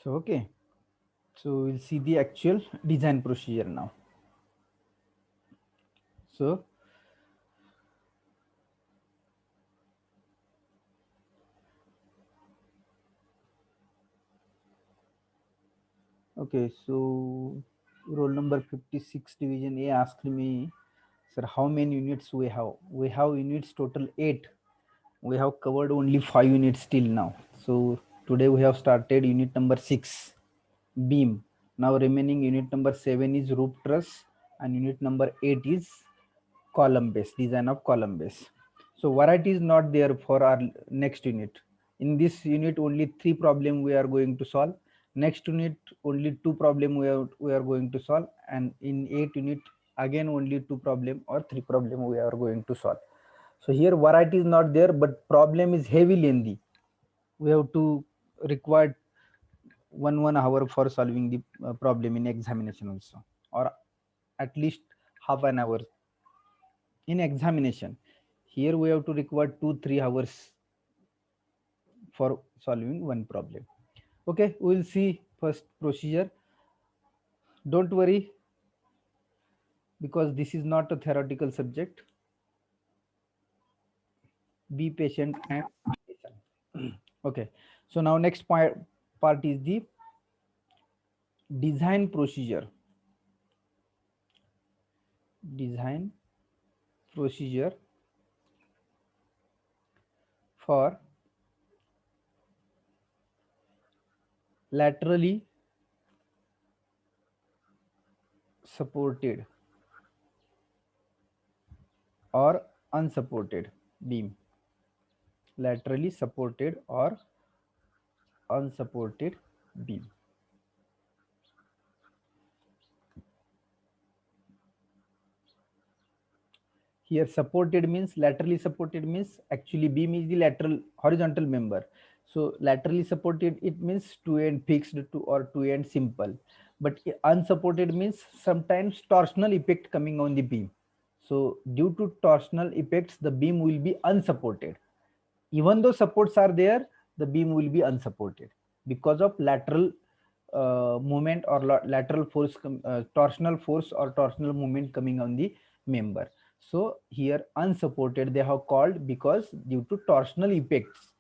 So okay, so we'll see the actual design procedure now. So okay, so roll number 56 division A asked me, sir, how many units we have? We have units total 8. We have covered only 5 units till now. So today we have started unit number 6, beam. Now remaining unit number 7 is roof truss, and unit number 8 is column base, design of column base. So variety is not there for our next unit. In this unit only 3 problem we are going to solve. Next unit only 2 problem we are going to solve, and in 8 unit again only 2 problem or 3 problem we are going to solve. So here variety is not there, but problem is heavy lengthy. We have to require 1 hour for solving the problem in examination also, or at least half an hour in examination. Here we have to require 2-3 hours for solving one problem. Okay, we will see first procedure. Don't worry, because this is not a theoretical subject. Be patient and listen. Okay, so now next part is the design procedure. Design procedure for laterally supported or unsupported beam. Laterally supported or unsupported beam. Here supported means, laterally supported means, actually beam is the lateral horizontal member. So laterally supported, it means two end fixed to or two end simple. But unsupported means sometimes torsional effect coming on the beam. So due to torsional effects, the beam will be unsupported. Even though supports are there, the beam will be unsupported because of lateral movement or lateral force, torsional force or torsional movement coming on the member. So here unsupported they have called, because due to torsional effects,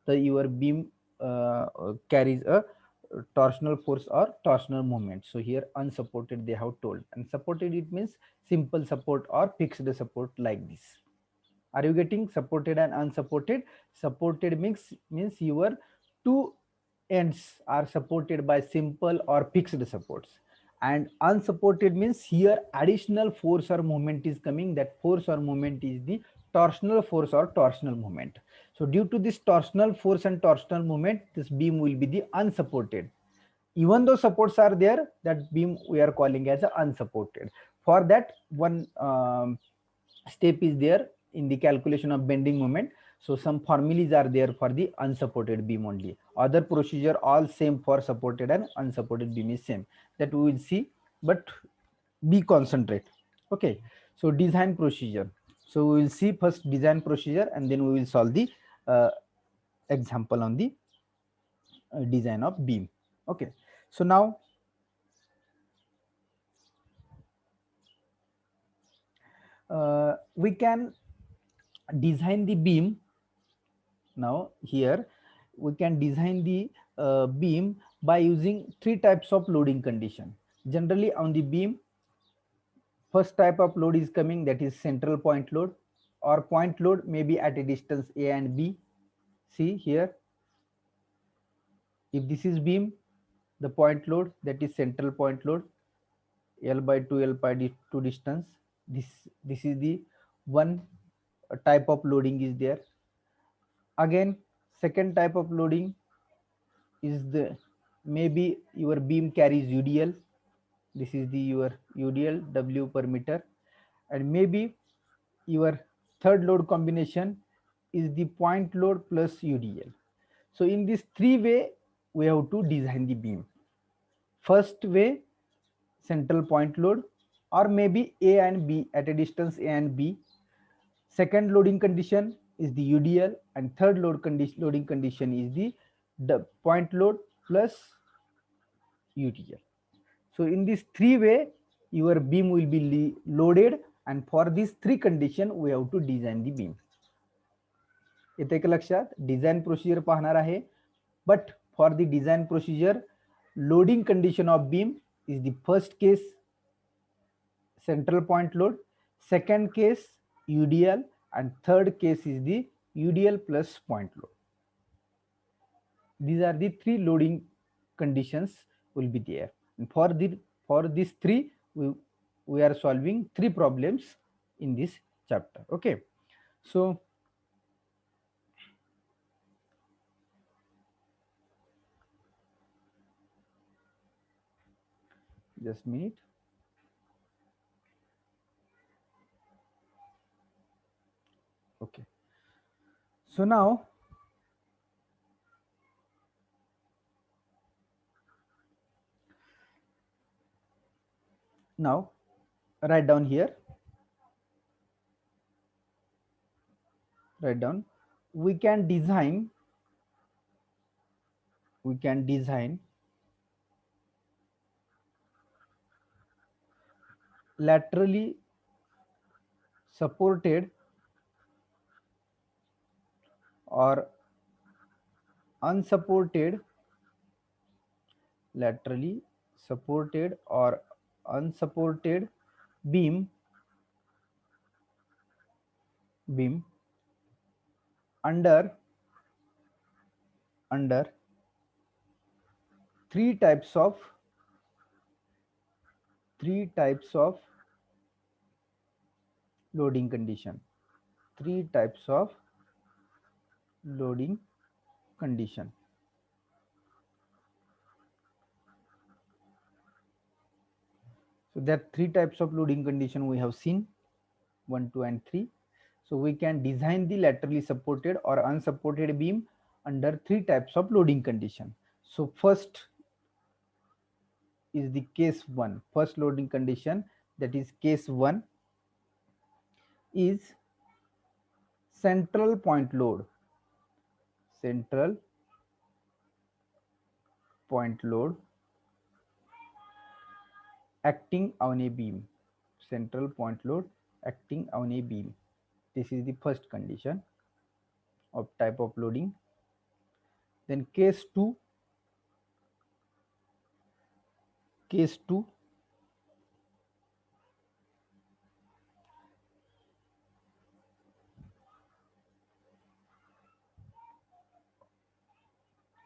the your beam carries a torsional force or torsional movement. So here unsupported they have told, and supported it means simple support or fixed support like this. Are you getting? Supported and unsupported. Supported means your two ends are supported by simple or fixed supports, and unsupported means here additional force or movement is coming. That force or movement is the torsional force or torsional movement. So due to this torsional force and torsional movement, this beam will be the unsupported. Even though supports are there, that beam we are calling as a unsupported. For that, one step is there in the calculation of bending moment. So some formulas are there for the unsupported beam only. Other procedure all same for supported and unsupported beam is same. That we will see, but be concentrate. Okay, so design procedure. So we will see first design procedure, and then we will solve the example on the design of beam. Okay, so now we can design the beam. Now here we can design the beam by using three types of loading condition. Generally on the beam, first type of load is coming, that is central point load, or point load may be at a distance A and B. See here, if this is beam, the point load, that is central point load, L by 2 L by 2 distance. This is the one type of loading is there. Again, second type of loading is the, maybe your beam carries UDL. This is the your UDL W per meter, and maybe your third load combination is the point load plus UDL. So in this three way we have to design the beam. First way, central point load, or maybe A and B at a distance A and B. Second loading condition is the UDL, and third loading condition is the point load plus UTL. So in this three way, your beam will be loaded, and for these three condition we have to design the beam. येते का लक्षात? Design procedure पाहणार आहे. But for the design procedure, loading condition of beam is the first case central point load, second case UDL, and third case is the UDL plus point load. These are the three loading conditions will be there. And for these three, we are solving three problems in this chapter. Okay, so just a minute. Okay, so now write down here, write down, we can design laterally supported or unsupported, laterally supported or unsupported beam under three types of loading condition. Three types of loading condition. So there are three types of loading condition we have seen, 1, 2, and 3. So we can design the laterally supported or unsupported beam under three types of loading condition. So first is the case 1. First loading condition, that is case 1, is central point load. Central point load acting on a beam. Central point load acting on a beam. This is the first condition of type of loading. Then case 2,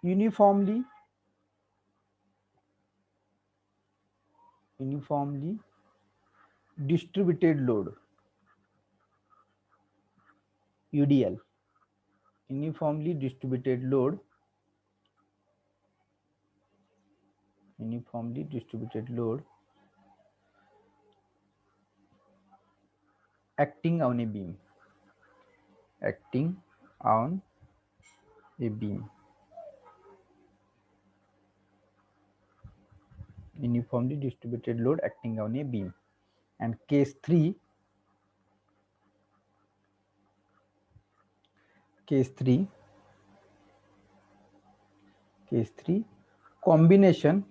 uniformly distributed load, UDL. Uniformly distributed load acting on a beam. Uniformly distributed load acting on a beam. And case 3, combination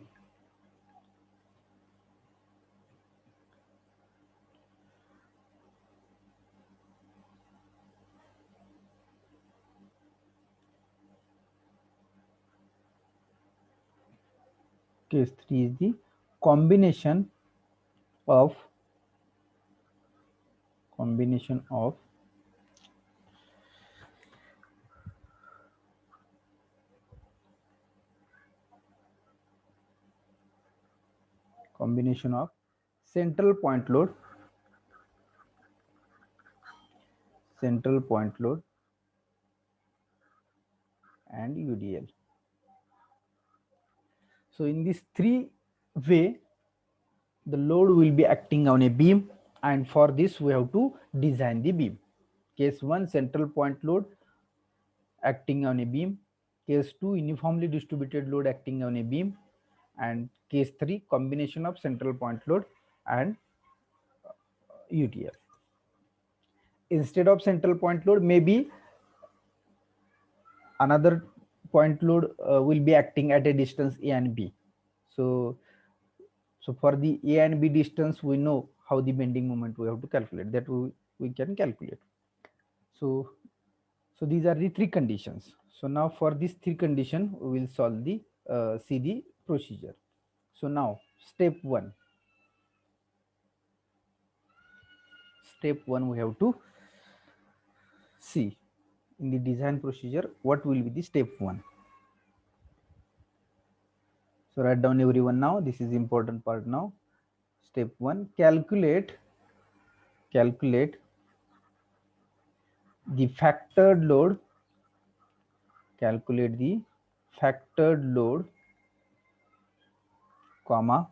case 3 is the combination of central point load and UDL. So in this three way, the load will be acting on a beam, and for this we have to design the beam. Case 1, central point load acting on a beam. Case 2, uniformly distributed load acting on a beam. And case 3, combination of central point load and UTL. Instead of central point load, maybe another point load will be acting at a distance A and B. So so for the A and B distance, we know how the bending moment we have to calculate. That we can calculate. So so these are the three conditions. So now for these three condition, we will solve the see the procedure. So now step one we have to see in the design procedure what will be the step one. So write down everyone now. This is the important part now. Step one, calculate the factored load. Calculate the factored load, comma,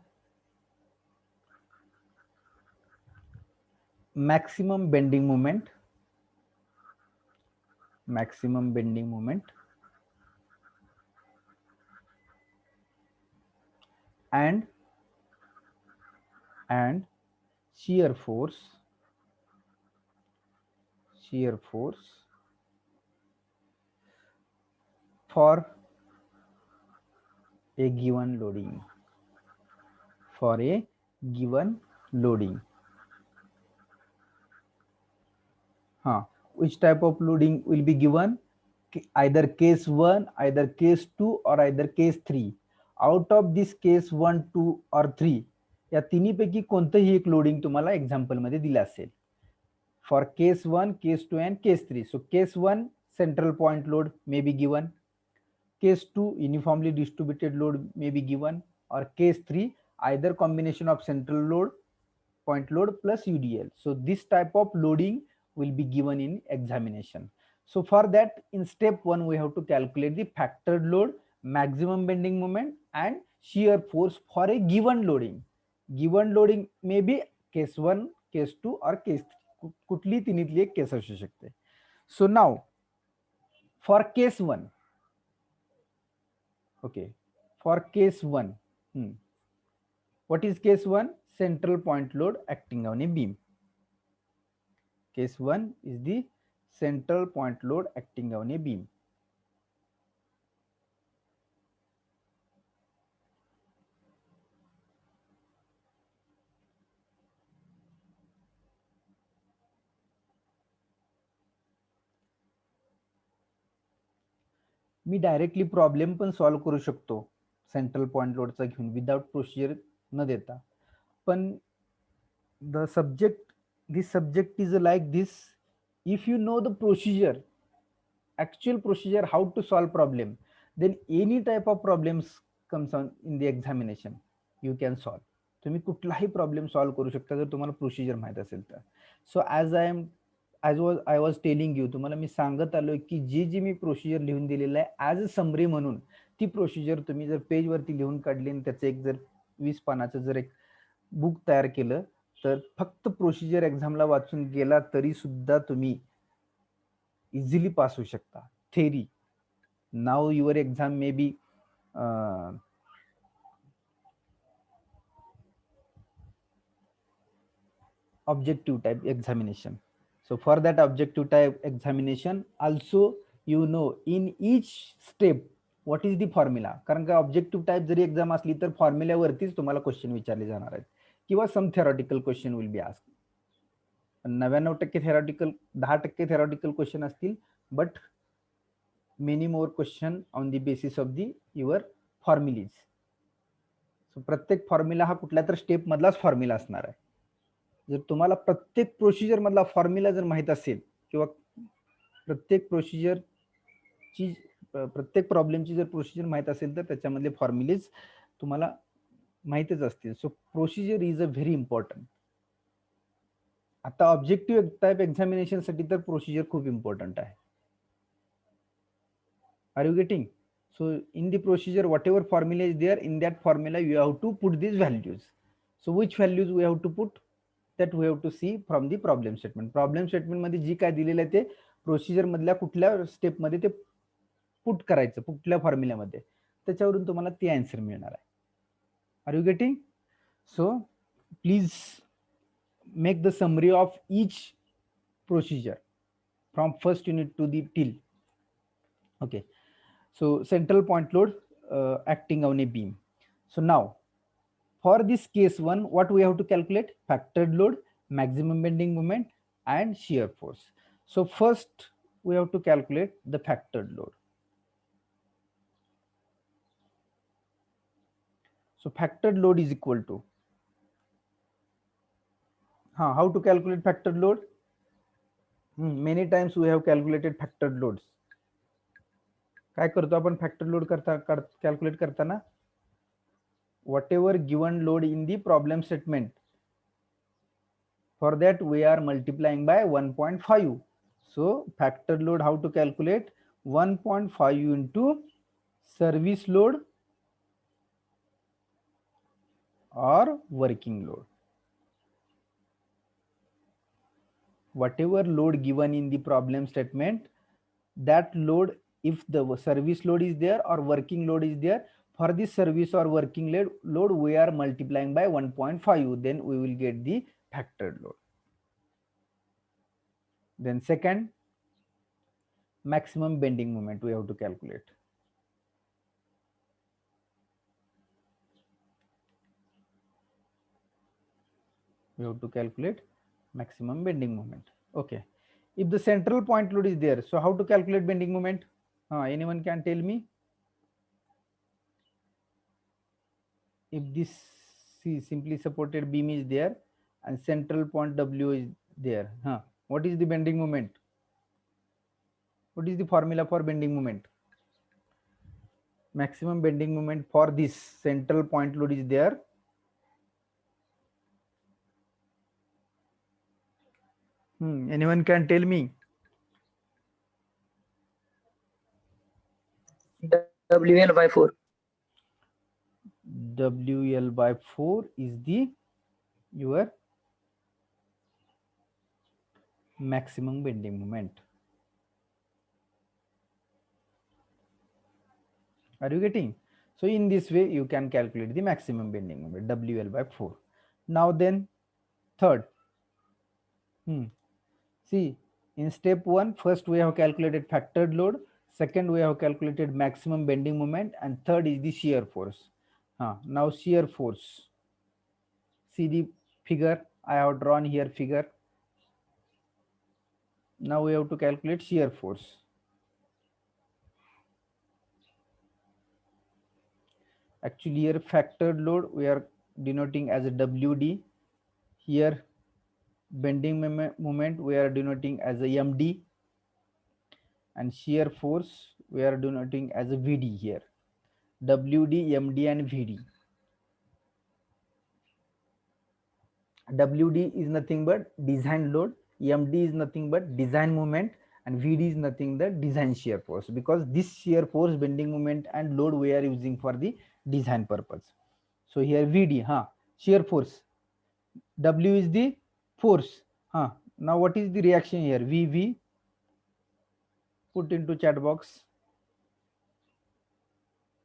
maximum bending moment, maximum bending moment, and and shear force, shear force for a given loading, for a given loading. Which type of loading will be given? Either case 1, either case 2, or either case 3. Out of this case 1, 2 or 3, या तिन्हीपैकी कोणतंही एक loading तुम्हाला example मध्ये दिलं असेल. For case 1, case 2 and case 3. So case 1, central point load may be given. Case 2, uniformly distributed load may be given, or case 3, either combination of central load, point load plus UDL. So this type of loading will be given in examination. So for that, in step 1, we have to calculate the factored load, maximum bending moment, and shear force for a given loading. Given loading may be case 1, case 2 or case 3. कुठली तिन्हीतली एक case असू शकते. So now for case 1, okay, for case 1, what is case 1? Central point load acting on a beam. Case 1 is the central point load acting on a beam. Me directly problem पण solve करू शकतो central point लोडचा घेऊन without procedure न देता. पण the subject, this subject is like this. If you know the procedure, actual procedure, how to solve problem, then any type of problems comes on in the examination, you can solve. तुम्ही कुठलाही problem solve करू शकता जर तुम्हाला procedure माहित असेल तर. सो I was telling you, तुम्हाला मी सांगत आलोय की जी मी प्रोसिजर लिहून दिलेलं आहे ॲज अ समरी म्हणून, ती प्रोसिजर तुम्ही जर पेजवरती लिहून काढली आणि त्याचं एक जर 20 पानाचं जर एक बुक तयार केलं, तर फक्त प्रोसिजर एक्झामला वाचून गेला तरी सुद्धा तुम्ही इझिली पास होऊ शकता. Theory, now your exam may be objective type examination. So for that objective type examination also, you know in each step what is the formula. कारण का ऑब्जेक्टिव्ह टाइप जरी एक्झाम असली तर फॉर्म्युल्यावरतीच तुम्हाला क्वेश्चन विचारले जाणार आहेत किंवा some theoretical question will be ask. 99% theoretical, 10% theoretical question असतील, but many more question on the basis of the your formulas. So प्रत्येक फॉर्म्युला हा कुठल्या तर स्टेप मधलाच फॉर्म्युला असणार आहे. जर तुम्हाला प्रत्येक प्रोसिजर मधला फॉर्म्युला जर माहित असेल किंवा प्रत्येक प्रोसिजरची प्रत्येक प्रॉब्लेमची जर प्रोसिजर माहित असेल तर त्याच्यामधले फॉर्म्युलेज तुम्हाला माहितच असतील. So procedure is a very important. आता ऑब्जेक्टिव्ह टाइप एक्झामिनेशन साठी तर प्रोसिजर खूप इम्पॉर्टंट आहे. Are you getting? So in the procedure, whatever formula is there, in that formula you have to put these values. So which values we have to put, that we have to see from the problem statement. Problem statement मध्ये जी काय दिलेलं आहे ते procedure मधल्या कुठल्या step मध्ये ते put करायचं, कुठल्या फॉर्म्युल्यामध्ये, त्याच्यावरून तुम्हाला ती आन्सर मिळणार आहे. Are you getting? So please make the summary of each procedure from first unit to the till. Okay. So central point load acting on a beam. So now for this case 1, what we have to calculate? Factored load, maximum bending moment, and shear force. So first we have to calculate the factored load. So factored load is equal to, how to calculate factored load? Many times we have calculated factored loads. काय करतो आपण factored load calculate करताना? Whatever given load in the problem statement, for that we are multiplying by 1.5. So factored load, how to calculate? 1.5 into service load or working load. Whatever load given in the problem statement, that load, if the service load is there or working load is there, for this service or working load we are multiplying by 1.5, then we will get the factored load. Then second, maximum bending moment we have to calculate. We have to calculate maximum bending moment. Okay, if the central point load is there, so how to calculate bending moment? Anyone can tell me? If this simply supported beam is there and central point W is there, what is the bending moment? What is the formula for bending moment? Maximum bending moment for this central point load is there. Anyone can tell me? WL by 4. WL by 4 is the your maximum bending moment. Are you getting? So in this way you can calculate the maximum bending moment, WL by 4. Now then third, see, in step 1, first we have calculated factored load, second we have calculated maximum bending moment, and third is the shear force. Now shear force, see the figure, I have drawn here figure. Now we have to calculate shear force. Actually here factored load we are denoting as a WD. Here bending moment we are denoting as a MD, and shear force we are denoting as a VD here. WD, MD and VD. WD is nothing but design load, MD is nothing but design moment, and VD is nothing but design shear force, because this shear force, bending moment and load we are using for the design purpose. So here VD, shear force, W is the force. Now what is the reaction here? VV, put into chat box.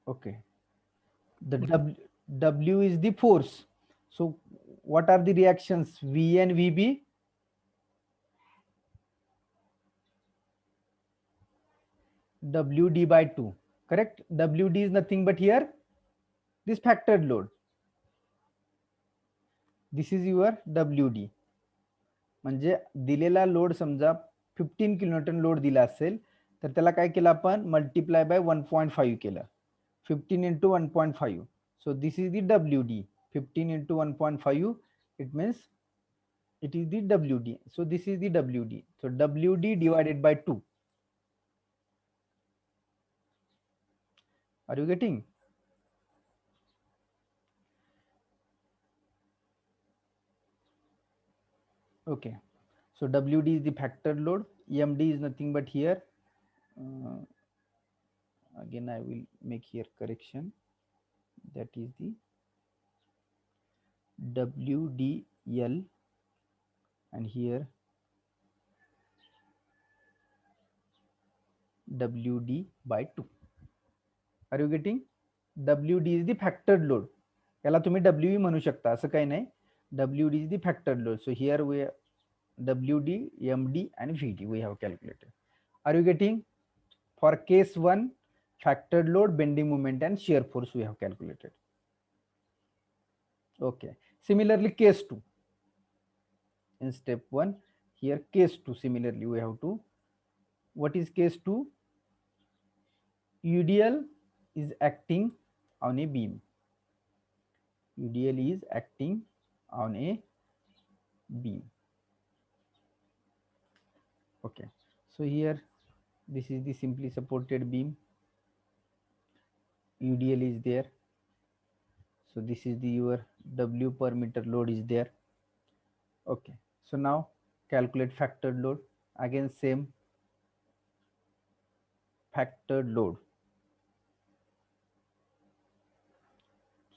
Okay, the W is the force. So what are the reactions? V and VB? WD by 2, correct? WD is nothing but here this factored load. This is your WD. म्हणजे दिलेला load समजा 15 kilonewton load दिला असेल तर त्याला काय केलं आपण? मल्टिप्लाय बाय 1.5 केलं. 15 into 1.5. So this is the WD. 15 into 1.5, it means it is the WD. So this is the WD. So WD divided by 2. Are you getting? Okay. So WD is the factored load. EMD is nothing but here. Again, I will make here correction. That is the WDL, and here WD by 2. Are you getting? WD is the factored load. याला तुम्ही WE म्हणू शकता, असं काही नाही. WD is the factored load. So here we WD, MD and VD we have calculated. Are you getting? For case 1, factored load, bending moment and shear force we have calculated. Okay. Similarly, case 2. In step 1, here case 2, similarly we have to, what is case 2? UDL is acting on a beam. UDL is acting on a beam. Okay. So here this is the simply supported beam. UDL is there. So this is the your W per meter load is there. Okay. So now calculate factored load. Again same factored load.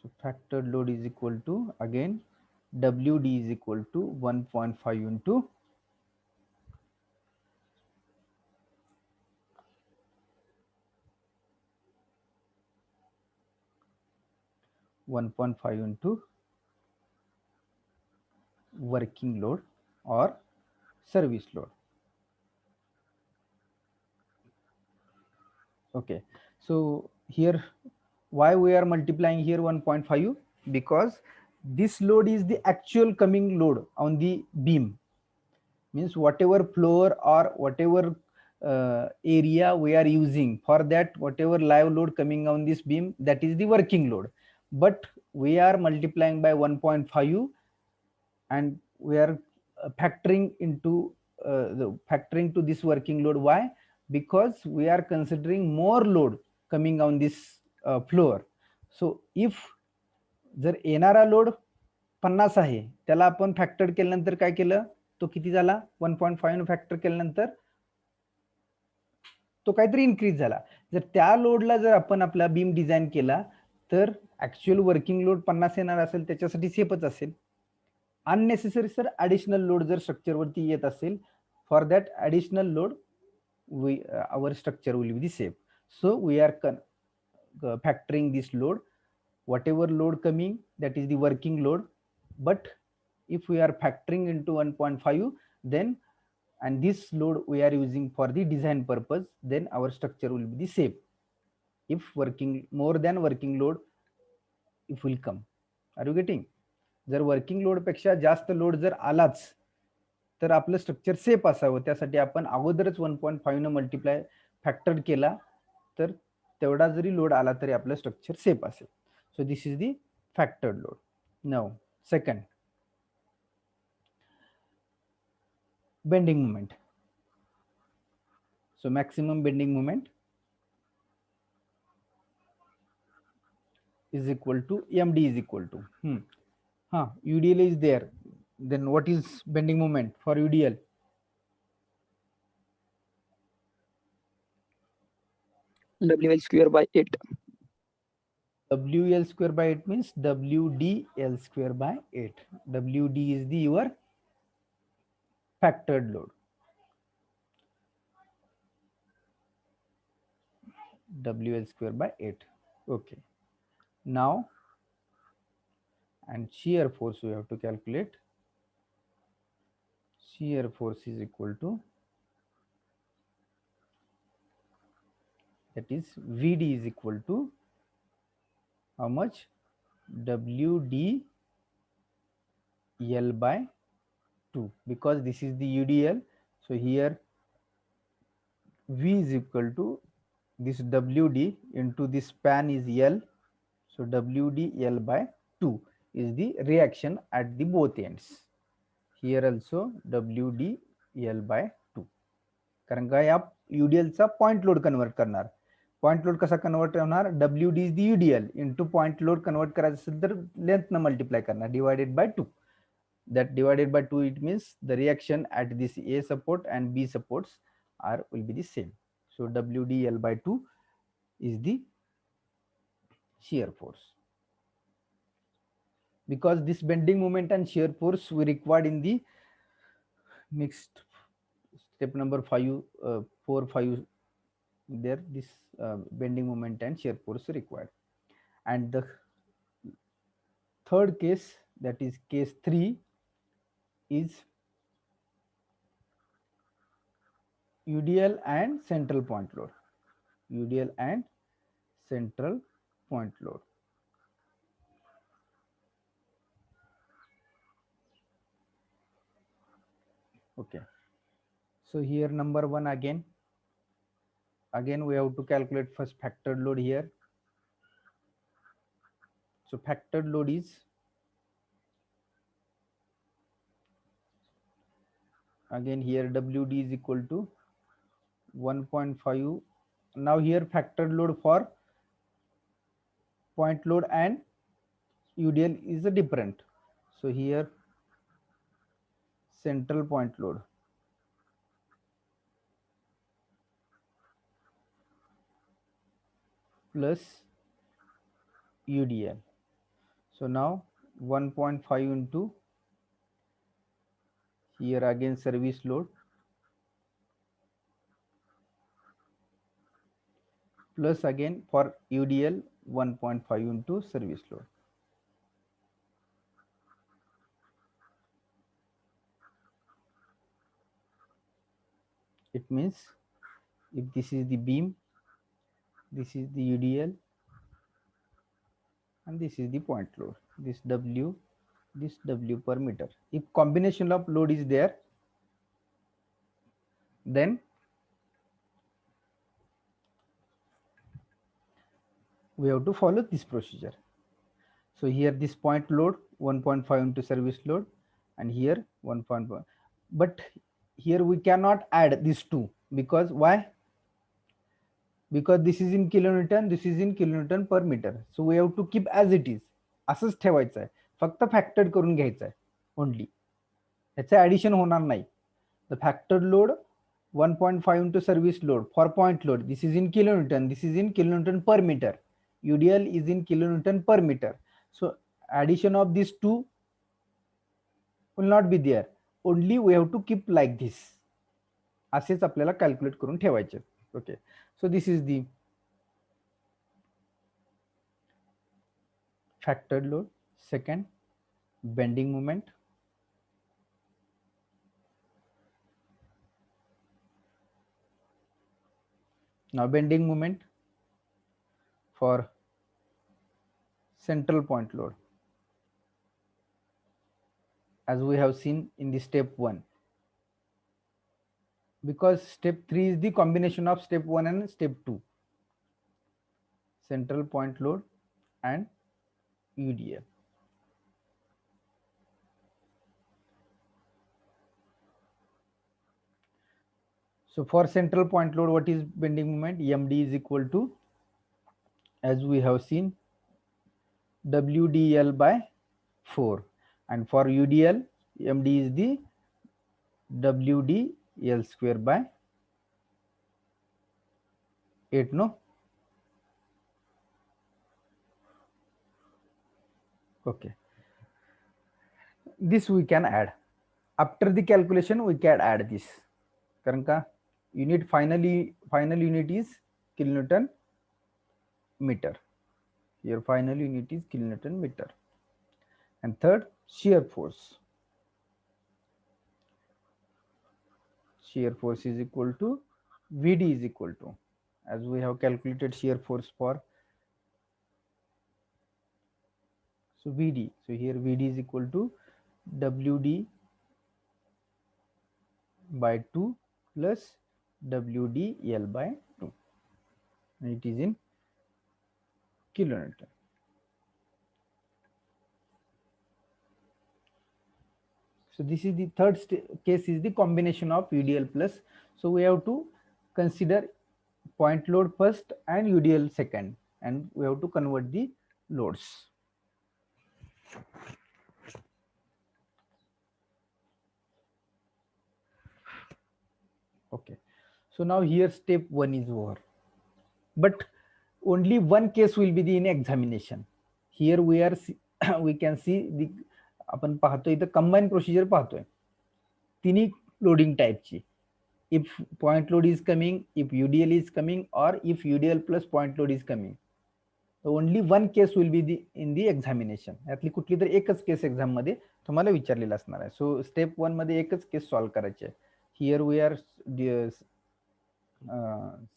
So factored load is equal to, again, WD is equal to 1.5 into 1.5 into working load or service load. Okay. So here, why we are multiplying here 1.5? Because this load is the actual coming load on the beam. Means whatever floor or whatever area we are using, for that whatever live load coming on this beam, that is the working load. But we are multiplying by 1.5 and we are factoring to this working load. Why? Because we are considering more load coming on this floor. So if जर येणारा load 50 आहे, त्याला आपण factor केल्यानंतर काय केलं, तो किती झाला, 1.5 फॅक्टर केल्यानंतर तो काहीतरी इन्क्रीज झाला. जर त्या लोडला जर आपण आपला बीम डिझाईन केला तर ऍक्च्युअल वर्किंग लोड 50 येणार असेल, त्याच्यासाठी सेफच असेल. अननेसेसरी सर ॲडिशनल लोड जर स्ट्रक्चरवरती येत असेल, for that additional load our structure will be the safe. So we are factoring this load, whatever load coming, that is the working load. But if we are factoring into 1.5, then, and this load we are using for the design purpose, then our structure will be the safe. If working more than working load if will come, are you getting? जर working load पेक्षा जास्त load जर आलाच तर आपलं structure safe असावं, त्यासाठी आपण अगोदरच 1.5 न मल्टिप्लाय फॅक्टर केला तर तेवढा जरी लोड आला तरी आपलं स्ट्रक्चर सेफ असेल. So this is the factored load. Now second, bending moment. So maximum bending moment is equal to MD is equal to UDL is there. Then what is bending moment for UDL? WL square by 8. WL square by 8 means WDL square by 8. WD is the your factored load. WL square by 8. Okay. Now, and shear force we have to calculate. Shear force is equal to, that is VD is equal to how much? WD L by 2, because this is the UDL. So here V is equal to this WD into this span is L. So WD L by 2 is the reaction at the both ends. Here also WD L by 2. कारण का या UDL चा point load convert करणार. Point load कसा convert होणार? WD is the UDL into point load convert करायचं असेल तर लेंथ न मल्टिप्लाय करणार, divided by 2. That divided by 2, it means the reaction at this A support and B supports will be the same. So WDL by 2 is the shear force. Because this bending moment and shear force we required in the next step number 5, 4, 5, there this bending moment and shear force required. And the third case, that is case 3, is UDL and central point load. UDL and central point load. Okay, so here number one, again we have to calculate first factored load here. So factored load is, again here WD is equal to 1.5. Now here factored load for point load and UDL is a different. So here central point load plus UDL. So now 1.5 into here again service load plus again for UDL 1.5 into service load. It means if this is the beam, this is the UDL, and this is the point load, this W per meter. If combination of load is there, then we have to follow this procedure. So here this point load 1.5 into service load, and here 1.5. But here we cannot add these two, because why? Because this is in kilonewton, this is in kilonewton per meter. So we have to keep as it is. असंच ठेवायचं आहे, फक्त फॅक्टर्ड करून घ्यायचं आहे only, ह्याचं addition होणार नाही. The factored load 1.5 into service load for point load, this is in kilonewton, this is in kilonewton per meter, UDL is in kilonewton per meter. So addition of these two will not be there, only we have to keep like this. असेच आपल्याला calculate करून ठेवायचे. Okay, so this is the factored load. Second, bending moment. Now bending moment for central point load, as we have seen in the step 1, because step 3 is the combination of step 1 and step 2, central point load and UDL. So for central point load, what is bending moment? MD is equal to, as we have seen, WDL by 4, and for UDL, MD is the WDL square by 8, no? Okay, this we can add. After the calculation, we can add this. कारण का unit final unit is kilonewton meter. Your final unit is kilonewton meter. And third, shear force. Shear force is equal to VD is equal to, as we have calculated shear force for, so VD. So here VD is equal to WD by 2 plus WDL by 2. And it is in kilonewton. So this is the third case, is the combination of UDL plus. So we have to consider point load first and UDL second, and we have to convert the loads. Okay, so now here step 1 is over, but only one case will be the in examination. Here we are we can see the, आपण पाहतोय इथं combine procedure पाहतोय तिन्ही loading टाईपची. If point load is coming, if UDL is coming, or if UDL plus point load is coming, so only one case will be in the examination. यातली कुठली तर एकच केस एक्झाम मध्ये तुम्हाला विचारलेलं असणार आहे. सो स्टेप 1 मध्ये एकच केस सॉल्व्ह करायची आहे. Here we are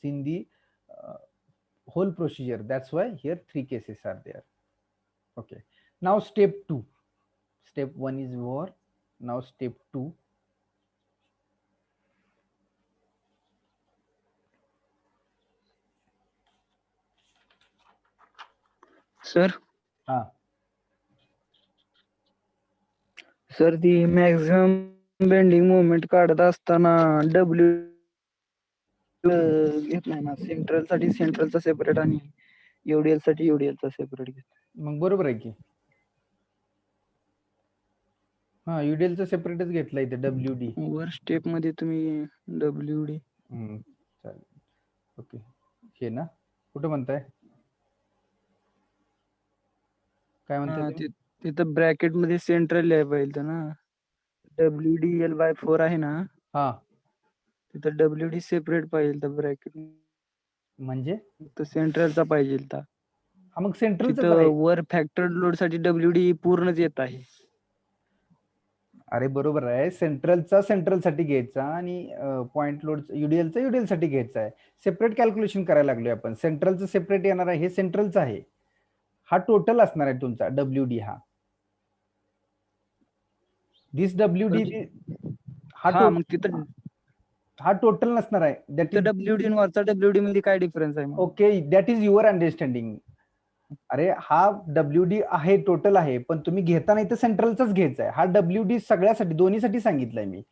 seen the whole procedure, that's why here 3 cases are there. Okay, now step 2. Step 1 is over. Now step 2. Sir हा सर ती मॅक्झिमम बेंडिंग मोमेंट काढत असताना डब्ल्यू घेत नाही ना, सेंट्रल साठी सेंट्रलचा सेपरेट आणि युडीएल साठी युडीएलचा सेपरेट घेत. मग बरोबर आहे की. हा युडीएलचा सेपरेटच घेतला इथे डब्ल्यू डी. वर स्टेप मध्ये तुम्ही डब्ल्यू डी चालेल. ओके हे ना कुठं म्हणताय, काय म्हणताय हा तुम्ही? तिथं ब्रॅकेट मध्ये सेंट्रल लिहाय पाहिजे ना. WDL/4 आहे ना, हा तिथं WD सेपरेट पाहिजे तर ब्रॅकेट म्हणजे सेंट्रलचा पाहिजे. हा मग सेंट्रलचंच आहे. तिथं वर फॅक्टर लोड साठी WD पूर्णच येत आहे. अरे बरोबर आहे, सेंट्रलचा सेंट्रलसाठी घ्यायचा आणि पॉईंट लोड युडीएलचा युडीएल साठी घ्यायचा आहे. सेपरेट कॅल्क्युलेशन करायला लागलोय आपण. सेंट्रलचं सेपरेट येणार आहे, हे सेंट्रलचं आहे. हा टोटल असणार आहे तुमचा डब्ल्यू डी. हा दिस डब्ल्यू डी हा हा मग तिथं हा टोटल नसणार आहे. दॅट इज WD आणि वरचा WD मध्ये काय डिफरन्स आहे मग? Okay, that is your understanding. अरे हा डब्ल्यू डी आहे, टोटल आहे, पण तुम्ही घेताना इथं सेंट्रलचाच घ्यायचा आहे. हा डब्ल्यू डी सगळ्यासाठी दोन्हीसाठी सांगितलंय मी.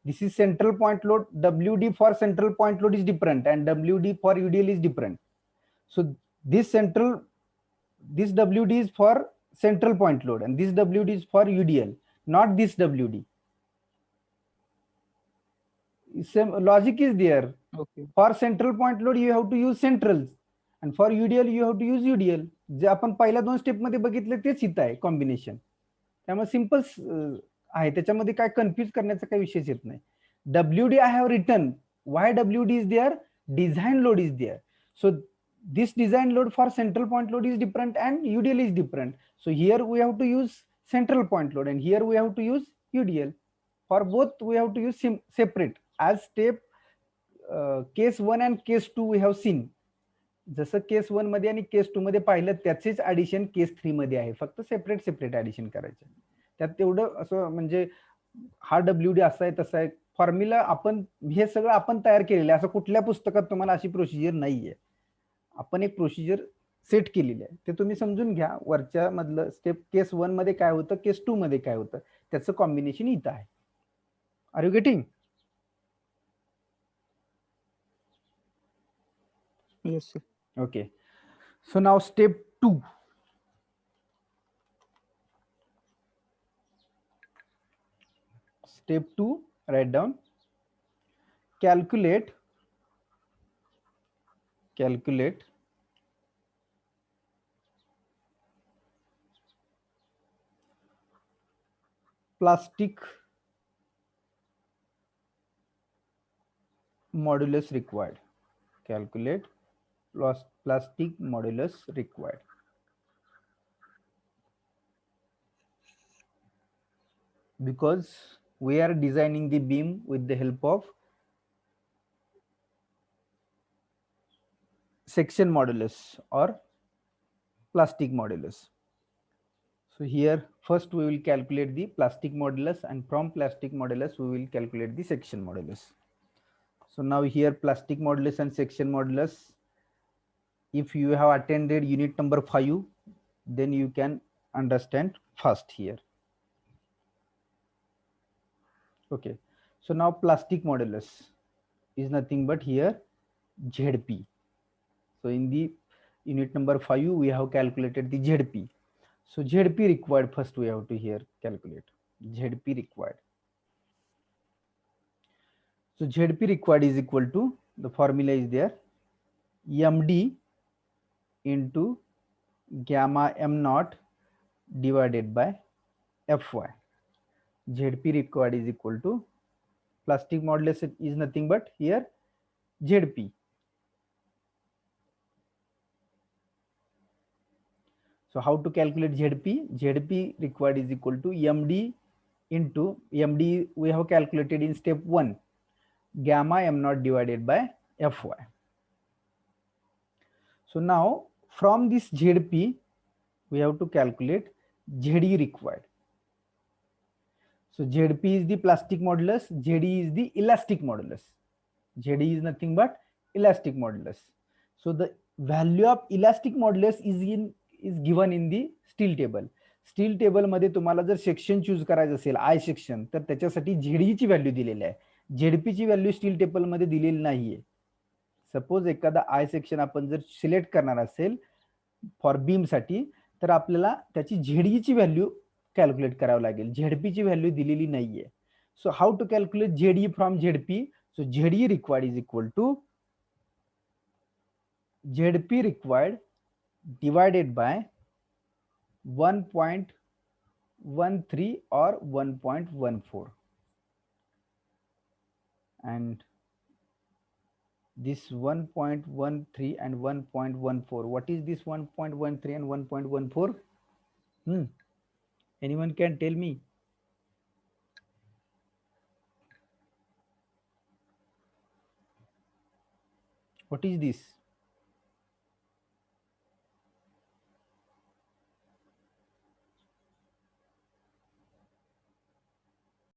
This is central point load. W D for central point load is different and W D for UDL is different. So this WD is for central point load and this WD is for UDL, not this WD. Same logic is there. Okay. For central point load you have to use centrals and for UDL you have to use UDL. जे आपण पहिल्या दोन step मध्ये बघितले तेच इथं आहे combination. त्यामुळे simple आहे, त्याच्यामध्ये काय कन्फ्यूज करण्याचा काही विषयच येत नाही. WD I have written. Why WD is there? Design load is there. So this design load for central point load is different and UDL is different. So here we have to use central point load and here we have to use UDL. For both we have to use separate as step case 1 and case 2 we have seen. जसं case 1 मध्ये आणि case 2 मध्ये पाहिलं त्याचेच addition case 3 मध्ये आहे, फक्त separate separate addition करायचे. त्यात तेवढं असं म्हणजे हा डब्ल्यूडी असा आहे तसा आहे फॉर्म्युला आपण हे सगळं आपण तयार केलेलं आहे. असं कुठल्या पुस्तकात तुम्हाला अशी प्रोसिजर नाहीये. आपण एक प्रोसिजर सेट केलेली आहे, ते तुम्ही समजून घ्या. वरच्या मधलं स्टेप केस 1 मध्ये काय होतं, केस 2 मध्ये काय होतं, त्याचं कॉम्बिनेशन इथं आहे. Are you getting? Yes sir. Okay, so now step 2. Step 2, write down, calculate plastic modulus required. Calculate plastic modulus required. Because we are designing the beam with the help of section modulus or plastic modulus. So here first we will calculate the plastic modulus and from plastic modulus we will calculate the section modulus. So now here plastic modulus and section modulus, if you have attended unit number 5 then you can understand first here. Okay, so now plastic modulus is nothing but here ZP. So in the unit number 5 we have calculated the ZP. So ZP required, first we have to here calculate ZP required. So ZP required is equal to, the formula is there, MD into gamma M naught divided by Fy. ZP required is equal to, plastic modulus is nothing but here ZP. So how to calculate ZP? ZP required is equal to MD into, MD we have calculated in step 1, gamma M naught divided by Fy. So now from this ZP we have to calculate ZE required. So ZP is the plastic modulus, ZE is the elastic modulus. ZE is nothing but elastic modulus. So the value of elastic modulus is in is given in the steel table. Steel टेबलमध्ये तुम्हाला जर section choose करायचं असेल I section, तर त्याच्यासाठी झेडईची value दिलेली आहे. झेडपीची value steel टेबलमध्ये दिलेली नाहीये. सपोज एखादा आय सेक्शन आपण जर सिलेक्ट करणार असेल फॉर बीमसाठी, तर आपल्याला त्याची झेडईची व्हॅल्यू कॅल्क्युलेट करावी लागेल. झेडपीची व्हॅल्यू दिलेली नाहीये. So how to calculate ZE from ZP? So ZE required is equal to ZP required divided by 1.13 or 1.14, and this 1.13 and 1.14, what is this 1.13 and 1.14? Anyone can tell me? What is this?